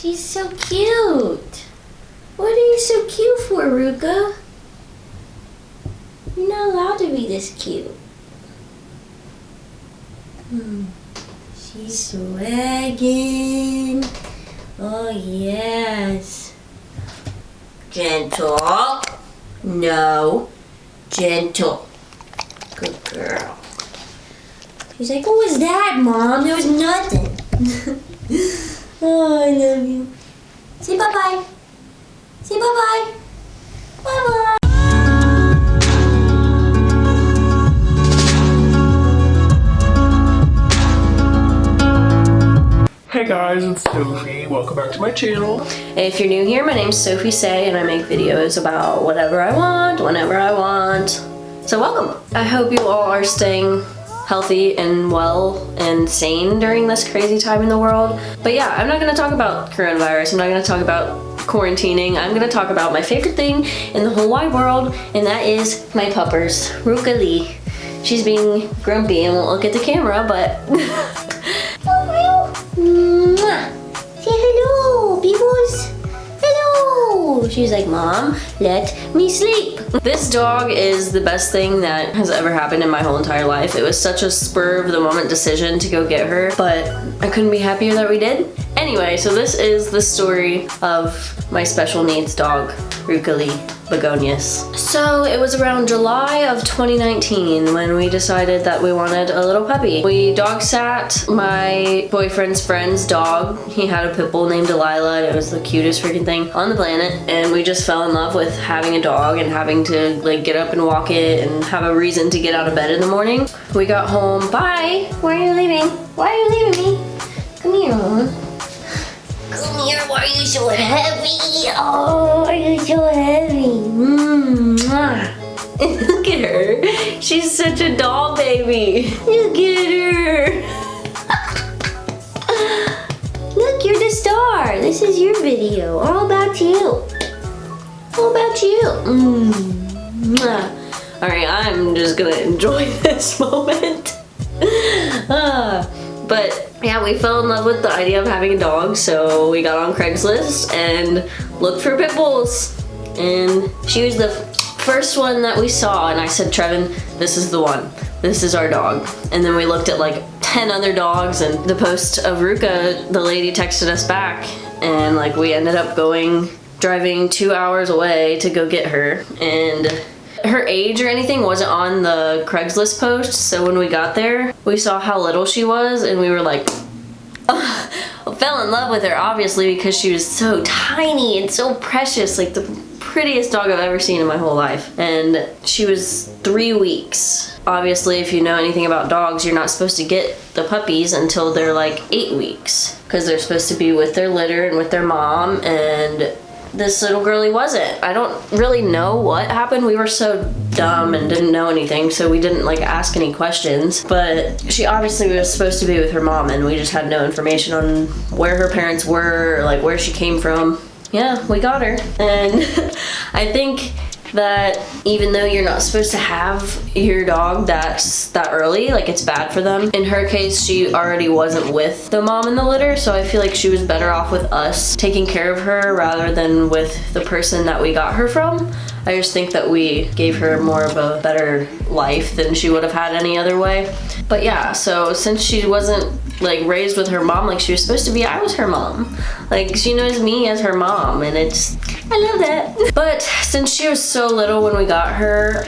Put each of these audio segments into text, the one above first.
She's so cute. What are you so cute for, Ruca? You're not allowed to be this cute. She's swagging. Oh, yes. Gentle. No. Gentle. Good girl. She's like, what was that, Mom? There was nothing. Oh, I love you. Say bye-bye. Say bye-bye. Bye-bye. Hey guys, it's Sophie. Welcome back to my channel. If you're new here, my name's Sophie Seay, and I make videos about whatever I want, whenever I want. So welcome. I hope you all are staying healthy and well and sane during this crazy time in the world. But yeah, I'm not gonna talk about coronavirus. I'm not gonna talk about quarantining. I'm gonna talk about my favorite thing in the whole wide world, and that is my puppers, Ruca Lee. She's being grumpy and won't look at the camera, but say hello, peoples. Hello. She's like, Mom, let me sleep. This dog is the best thing that has ever happened in my whole entire life. It was such a spur of the moment decision to go get her, but I couldn't be happier that we did. Anyway, so this is the story of my special needs dog, Ruca Lee Begonias. So it was around July of 2019 when we decided that we wanted a little puppy. We dog sat my boyfriend's friend's dog. He had a pitbull named Delilah, and it was the cutest freaking thing on the planet. And we just fell in love with having a dog and having to like get up and walk it and have a reason to get out of bed in the morning. We got home. Bye. Why are you leaving? Why are you leaving me? Come here, Mama. Come here, why are you so heavy? Oh, are you so heavy? Look at her. She's such a doll baby. Look at her. Look, you're the star. This is your video. All about you. All about you. Alright, I'm just gonna enjoy this moment. But yeah, we fell in love with the idea of having a dog, so we got on Craigslist and looked for pit bulls. And she was the first one that we saw, and I said, Trevin, this is the one. This is our dog. And then we looked at like 10 other dogs, and the post of Ruca, the lady texted us back, and like we ended up driving 2 hours away to go get her. And her age or anything wasn't on the Craigslist post, so when we got there, we saw how little she was, and we were like, fell in love with her, obviously, because she was so tiny and so precious, like the prettiest dog I've ever seen in my whole life. And she was 3 weeks. Obviously, if you know anything about dogs, you're not supposed to get the puppies until they're like 8 weeks, because they're supposed to be with their litter and with their mom, and this little girlie wasn't. I don't really know what happened. We were so dumb and didn't know anything, so we didn't like ask any questions. But she obviously was supposed to be with her mom, and we just had no information on where her parents were or like where she came from. Yeah, we got her. And I think that even though you're not supposed to have your dog that early, like it's bad for them. In her case, she already wasn't with the mom in the litter, so I feel like she was better off with us taking care of her rather than with the person that we got her from. I just think that we gave her more of a better life than she would have had any other way. But yeah, so since she wasn't like raised with her mom like she was supposed to be, I was her mom. Like she knows me as her mom, and I love that. But since she was so little when we got her,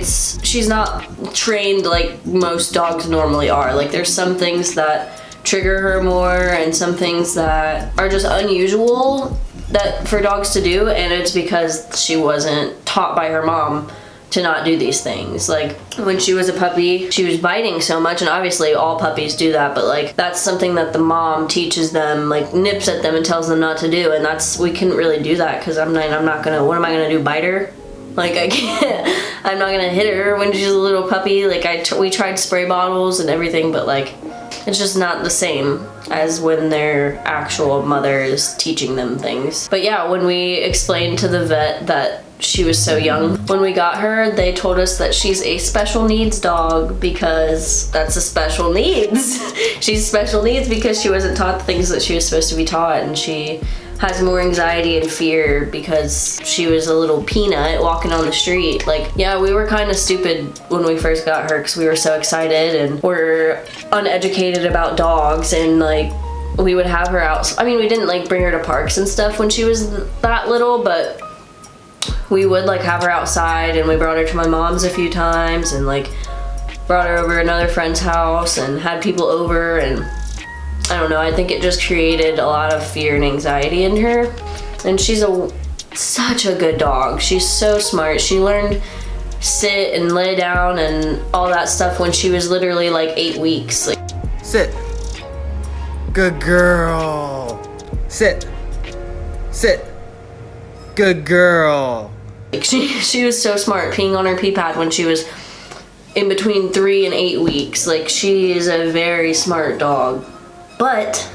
she's not trained like most dogs normally are. Like there's some things that trigger her more and some things that are just unusual that for dogs to do, and it's because she wasn't taught by her mom to not do these things. Like when she was a puppy, she was biting so much, and obviously all puppies do that, but like that's something that the mom teaches them, like nips at them and tells them not to do, and we couldn't really do that because what am I gonna do, bite her? Like I can't, I'm not gonna hit her when she's a little puppy. Like we tried spray bottles and everything, but like it's just not the same as when their actual mother is teaching them things. But yeah, when we explained to the vet that she was so young. When we got her, they told us that she's a special needs dog because that's a special needs. She's special needs because she wasn't taught the things that she was supposed to be taught, and she has more anxiety and fear because she was a little peanut walking on the street. Like, yeah, we were kind of stupid when we first got her because we were so excited and we're uneducated about dogs, and like we would have her out. I mean, we didn't like bring her to parks and stuff when she was that little, but we would like have her outside, and we brought her to my mom's a few times and like brought her over to another friend's house and had people over, and I don't know, I think it just created a lot of fear and anxiety in her. And she's such a good dog. She's so smart. She learned sit and lay down and all that stuff when she was literally like 8 weeks. Like, sit. Good girl. Sit. Sit. Good girl. Like she was so smart, peeing on her pee pad when she was in between 3 and 8 weeks. Like, she is a very smart dog. But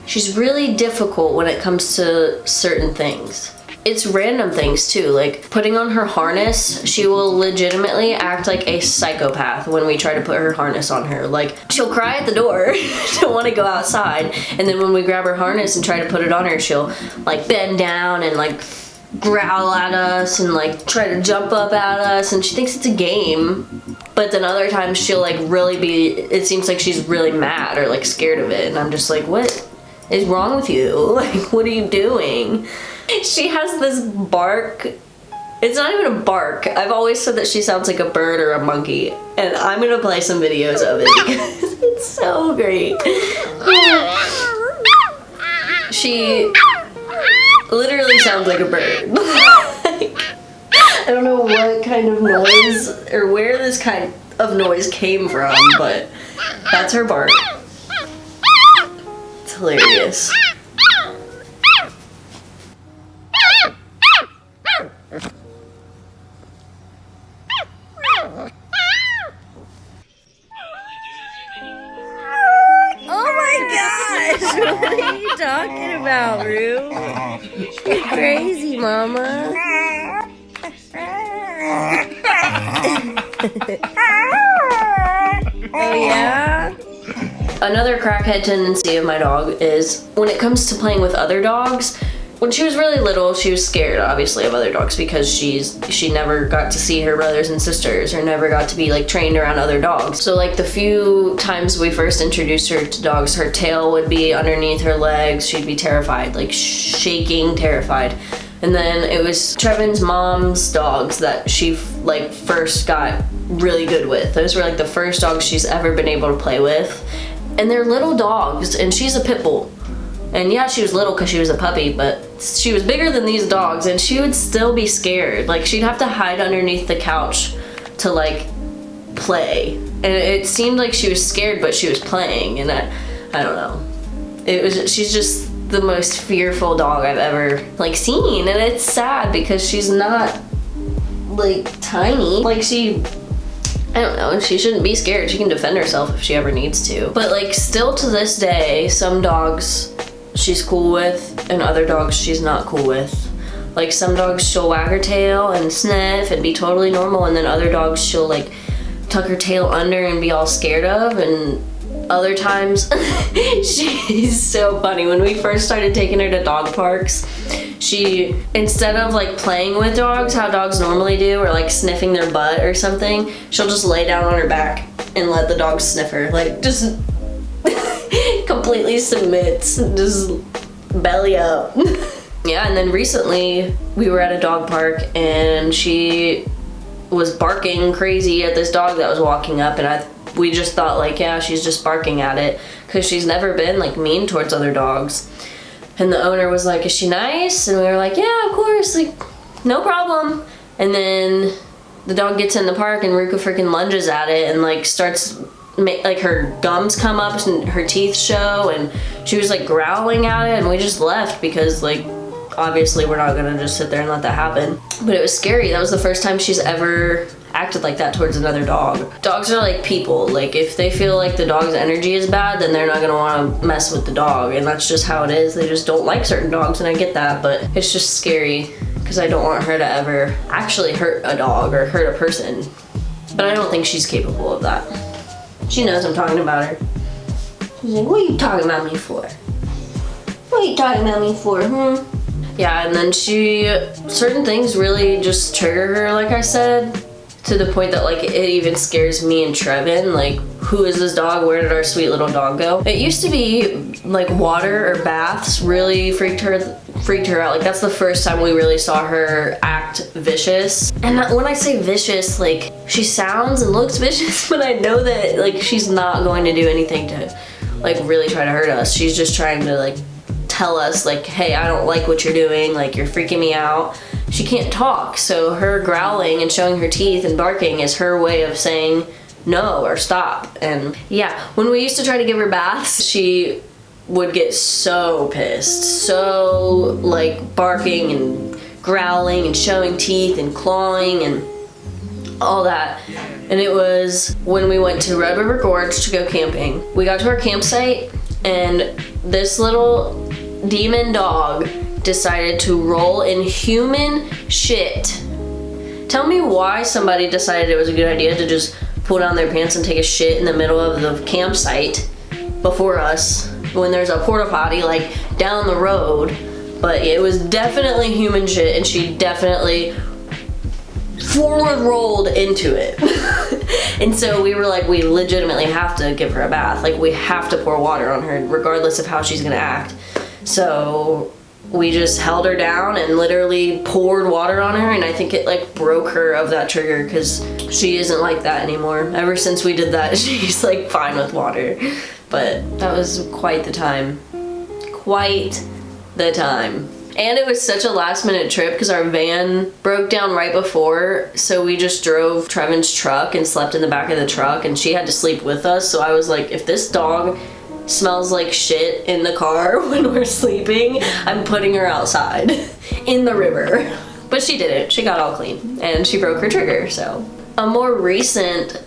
she's really difficult when it comes to certain things. It's random things too, like putting on her harness. She will legitimately act like a psychopath when we try to put her harness on her. Like, she'll cry at the door, don't want to go outside, and then when we grab her harness and try to put it on her, she'll like bend down and like growl at us and like try to jump up at us, and she thinks it's a game. But then other times she'll like really be, it seems like she's really mad or like scared of it, and I'm just like, what is wrong with you? Like, what are you doing? She has this bark. It's not even a bark. I've always said that she sounds like a bird or a monkey, and I'm gonna play some videos of it because it's so great. She literally sounds like a bird. I don't know what kind of noise or where this kind of noise came from, but that's her bark. It's hilarious. Oh my gosh! What are you talking about, Rue? You're crazy, Mama. Oh yeah? Another crackhead tendency of my dog is when it comes to playing with other dogs. When she was really little, she was scared, obviously, of other dogs because she never got to see her brothers and sisters or never got to be like trained around other dogs. So like the few times we first introduced her to dogs, her tail would be underneath her legs. She'd be terrified, like shaking, terrified. And then it was Trevin's mom's dogs that she like first got really good with. Those were like the first dogs she's ever been able to play with. And they're little dogs, and she's a pit bull. And yeah, she was little because she was a puppy, but she was bigger than these dogs, and she would still be scared. Like, she'd have to hide underneath the couch to like play. And it seemed like she was scared, but she was playing, and I don't know. She's just the most fearful dog I've ever like seen, and it's sad because she's not like tiny. Like, I don't know, she shouldn't be scared. She can defend herself if she ever needs to. But like, still to this day, some dogs she's cool with and other dogs she's not cool with. Like, some dogs she'll wag her tail and sniff and be totally normal, and then other dogs she'll like tuck her tail under and be all scared of. And other times she's so funny. When we first started taking her to dog parks, she, instead of like playing with dogs how dogs normally do, or like sniffing their butt or something, she'll just lay down on her back and let the dog sniff her. Like, just completely submits, just belly up. Yeah, and then recently we were at a dog park and she was barking crazy at this dog that was walking up, and we just thought like, yeah, she's just barking at it because she's never been like mean towards other dogs. And the owner was like, is she nice? And we were like, yeah, of course, like, no problem. And then the dog gets in the park and Ruca freaking lunges at it and like starts, like, her gums come up and her teeth show, and she was like growling at it, and we just left because like, obviously we're not gonna just sit there and let that happen. But it was scary. That was the first time she's ever acted like that towards another dog. Dogs are like people. Like, if they feel like the dog's energy is bad, then they're not gonna wanna mess with the dog, and that's just how it is. They just don't like certain dogs, and I get that, but it's just scary because I don't want her to ever actually hurt a dog or hurt a person. But I don't think she's capable of that. She knows I'm talking about her. She's like, what are you talking about me for? What are you talking about me for, Yeah, and then certain things really just trigger her, like I said, to the point that like it even scares me and Trevin. Like, who is this dog? Where did our sweet little dog go? It used to be like water or baths really freaked her out. Like, that's the first time we really saw her act vicious. And when I say vicious, like, she sounds and looks vicious, but I know that like she's not going to do anything to like really try to hurt us. She's just trying to like tell us like, hey, I don't like what you're doing, like, you're freaking me out. She can't talk, so her growling and showing her teeth and barking is her way of saying no or stop. And yeah, when we used to try to give her baths, she would get so pissed, so like barking and growling and showing teeth and clawing and all that. And it was when we went to Red River Gorge to go camping. We got to our campsite and this little demon dog decided to roll in human shit. Tell me why somebody decided it was a good idea to just pull down their pants and take a shit in the middle of the campsite before us when there's a porta potty like down the road. But it was definitely human shit, and she definitely forward rolled into it. And so we were like, we legitimately have to give her a bath. Like, we have to pour water on her regardless of how she's gonna act. So we just held her down and literally poured water on her, and I think it like broke her of that trigger because she isn't like that anymore. Ever since we did that, she's like fine with water. But that was quite the time. Quite the time. And it was such a last minute trip because our van broke down right before, so we just drove Trevin's truck and slept in the back of the truck, and she had to sleep with us. So I was like, if this dog smells like shit in the car when we're sleeping, I'm putting her outside in the river. But she didn't. She got all clean and she broke her trigger. So a more recent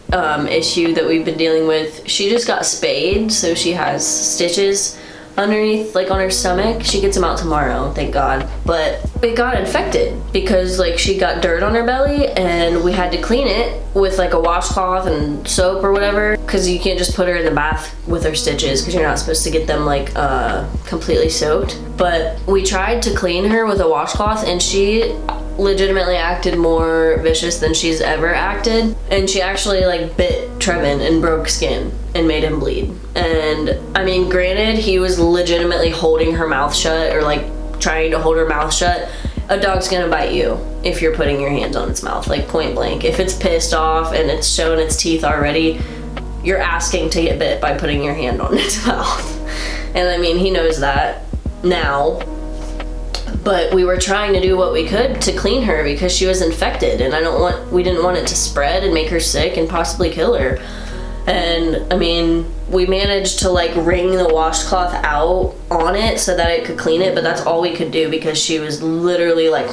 issue that we've been dealing with, she just got spayed, so she has stitches underneath, like on her stomach. She gets them out tomorrow, thank God. But it got infected because like she got dirt on her belly, and we had to clean it with like a washcloth and soap or whatever, because you can't just put her in the bath with her stitches because you're not supposed to get them like completely soaked. But we tried to clean her with a washcloth, and she legitimately acted more vicious than she's ever acted, and she actually like bit Trevin and broke skin and made him bleed. And I mean, granted, he was legitimately holding her mouth shut, or like trying to hold her mouth shut. A dog's gonna bite you if you're putting your hands on its mouth, like point blank. If it's pissed off and it's showing its teeth already, you're asking to get bit by putting your hand on its mouth. And I mean, he knows that now. But we were trying to do what we could to clean her because she was infected, and we didn't want it to spread and make her sick and possibly kill her. And I mean, we managed to like wring the washcloth out on it so that it could clean it, but that's all we could do because she was literally like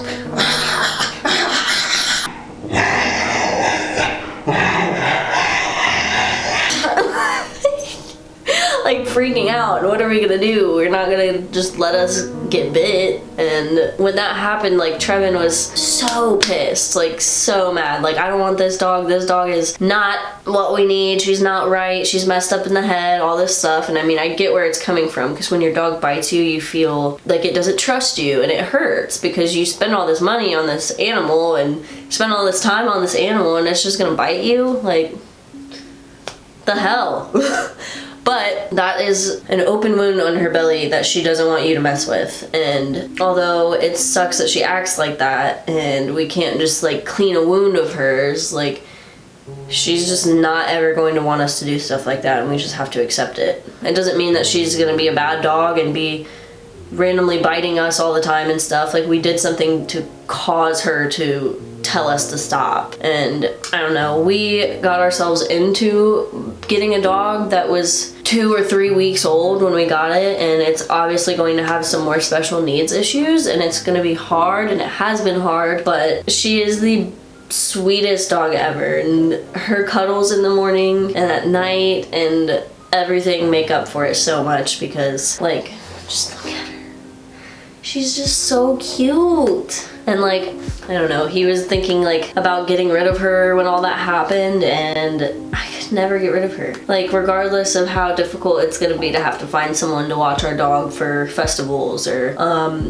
like freaking out. What are we gonna do? We're not gonna just let us get bit. And when that happened, like Trevin was so pissed, like so mad. Like, I don't want this dog. This dog is not what we need. She's not right. She's messed up in the head, all this stuff. And I mean, I get where it's coming from, because when your dog bites you, you feel like it doesn't trust you, and it hurts because you spend all this money on this animal and spend all this time on this animal, and it's just gonna bite you. Like, the hell. But that is an open wound on her belly that she doesn't want you to mess with. And although it sucks that she acts like that and we can't just like clean a wound of hers, like she's just not ever going to want us to do stuff like that, and we just have to accept it. It doesn't mean that she's gonna be a bad dog and be randomly biting us all the time and stuff. Like, we did something to cause her to tell us to stop. And I don't know, we got ourselves into getting a dog that was 2 or 3 weeks old when we got it, and it's obviously going to have some more special needs issues, and it's going to be hard, and it has been hard, but she is the sweetest dog ever, and her cuddles in the morning and at night and everything make up for it so much because, like, just look at her. She's just so cute. And like, I don't know, he was thinking like about getting rid of her when all that happened, and I could never get rid of her. Like, regardless of how difficult it's gonna be to have to find someone to watch our dog for festivals, or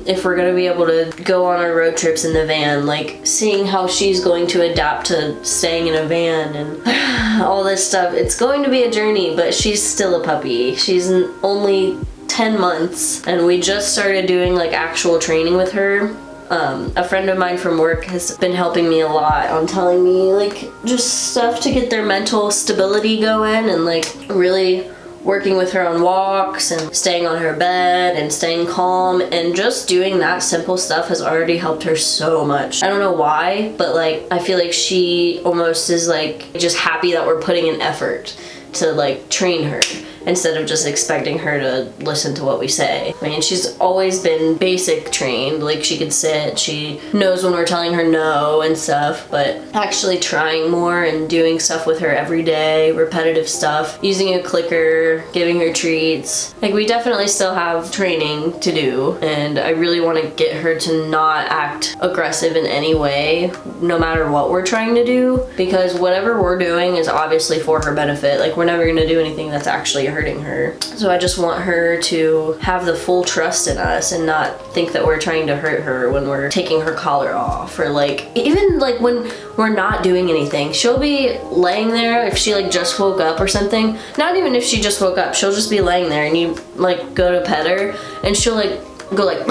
if we're gonna be able to go on our road trips in the van, like seeing how she's going to adapt to staying in a van and all this stuff, it's going to be a journey, but she's still a puppy. She's only 10 months, and we just started doing like actual training with her. A friend of mine from work has been helping me a lot on telling me like just stuff to get their mental stability going, and like really working with her on walks and staying on her bed and staying calm, and just doing that simple stuff has already helped her so much. I don't know why, but like I feel like she almost is like just happy that we're putting in effort to like train her, instead of just expecting her to listen to what we say. I mean, she's always been basic trained, like she could sit, she knows when we're telling her no and stuff, but actually trying more and doing stuff with her every day, repetitive stuff, using a clicker, giving her treats. Like, we definitely still have training to do, and I really want to get her to not act aggressive in any way, no matter what we're trying to do, because whatever we're doing is obviously for her benefit. Like, we're never going to do anything that's actually hurting her. So I just want her to have the full trust in us and not think that we're trying to hurt her when we're taking her collar off, or like even like when we're not doing anything. She'll be laying there if she like just woke up or something. Not even if she just woke up, she'll just be laying there and you like go to pet her and she'll like go like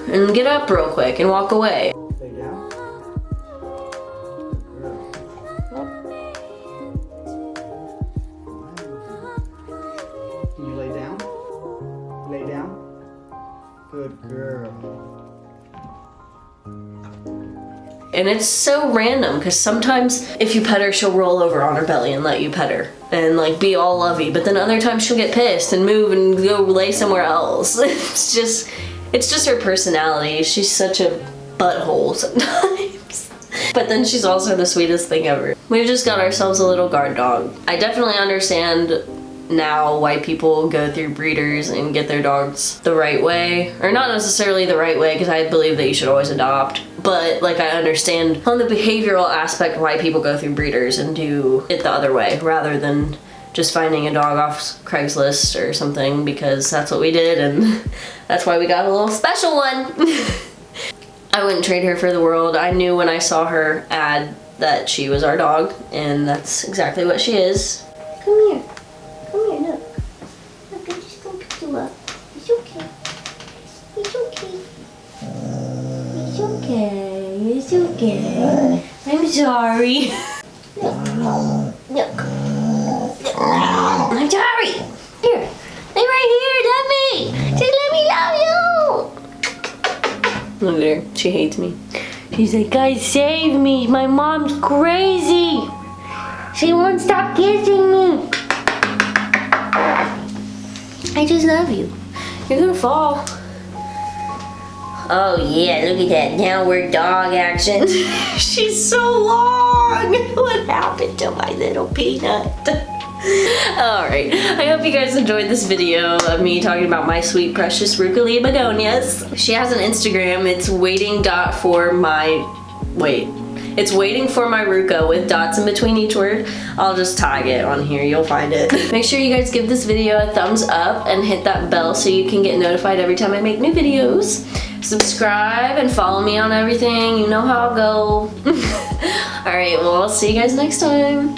and get up real quick and walk away. Lay down. Can you lay down? Lay down. Good girl. And it's so random because sometimes if you pet her, she'll roll over on her belly and let you pet her and like be all lovey, but then other times she'll get pissed and move and go lay somewhere else. It's just her personality. She's such a butthole sometimes. But then she's also the sweetest thing ever. We've just got ourselves a little guard dog. I definitely understand now why people go through breeders and get their dogs the right way, or not necessarily the right way, because I believe that you should always adopt, but like I understand on the behavioral aspect why people go through breeders and do it the other way rather than just finding a dog off Craigslist or something, because that's what we did and that's why we got a little special one. I wouldn't trade her for the world. I knew when I saw her ad that she was our dog, and that's exactly what she is. Come here. Come here, look. Look, I'm just gonna pick you up. It's okay. It's okay. It's okay. It's okay. I'm sorry. Look. Look. I'm sorry. Here. Stay right here. Love me. Just let me love you. Look at her. She hates me. She's like, guys, save me. My mom's crazy. She won't stop kissing me. I just love you. You're gonna fall. Oh yeah, look at that downward dog action. She's so long. What happened to my little peanut? Alright, I hope you guys enjoyed this video of me talking about my sweet precious Ruca Lee begonias. She has an Instagram. It's waiting for my Ruca with dots in between each word. I'll just tag it on here, you'll find it. Make sure you guys give this video a thumbs up and hit that bell so you can get notified every time I make new videos. Subscribe and follow me on everything, you know how I'll go. Alright, well I'll see you guys next time.